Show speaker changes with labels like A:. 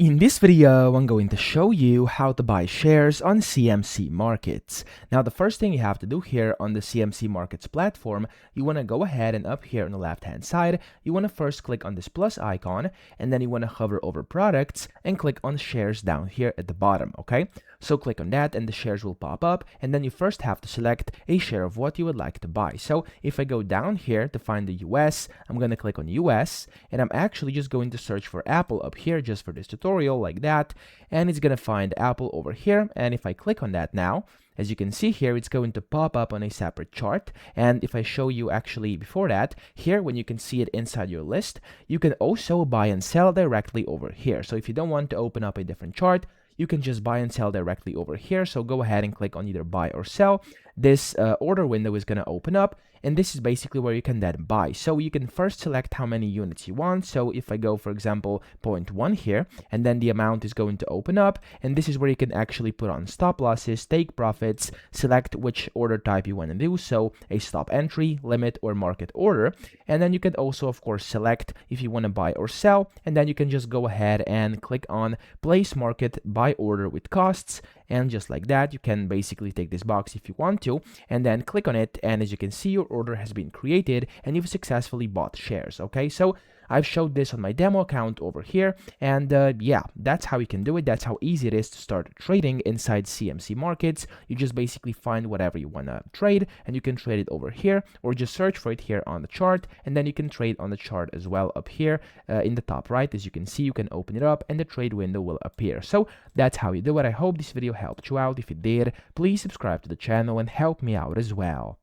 A: In this video, I'm going to show you how to buy shares on CMC Markets. Now, the first thing you have to do here on the CMC Markets platform, you want to go ahead and up here on the left-hand side, you want to first click on this plus icon, and then you want to hover over products and click on shares down here at the bottom, okay? So click on that and the shares will pop up, and then you first have to select a share of what you would like to buy. So if I go down here to find the US, I'm going to click on US, and I'm actually just going to search for Apple up here just for this tutorial like that, and it's going to find Apple over here. And if I click on that now, as you can see here, it's going to pop up on a separate chart. And if I show you actually before that, here when you can see it inside your list, you can also buy and sell directly over here. So if you don't want to open up a different chart, you can just buy and sell directly over here. So go ahead and click on either buy or sell. This order window is going to open up, and this is basically where you can then buy. So you can first select how many units you want. So if I go, for example, 0.1 here, and then the amount is going to open up, and this is where you can actually put on stop losses, take profits, select which order type you want to do. So a stop entry, limit, or market order. And then you can also, of course, select if you want to buy or sell, and then you can just go ahead and click on place market buy order with costs. And just like that, you can basically take this box if you want to, and then click on it. And as you can see, your order has been created and you've successfully bought shares. Okay, so I've showed this on my demo account over here, and yeah, that's how you can do it. That's how easy it is to start trading inside CMC Markets. You just basically find whatever you want to trade, and you can trade it over here, or just search for it here on the chart, and then you can trade on the chart as well up here in the top right. As you can see, you can open it up and the trade window will appear. So that's how you do it. I hope this video helped you out. If it did, please subscribe to the channel and help me out as well.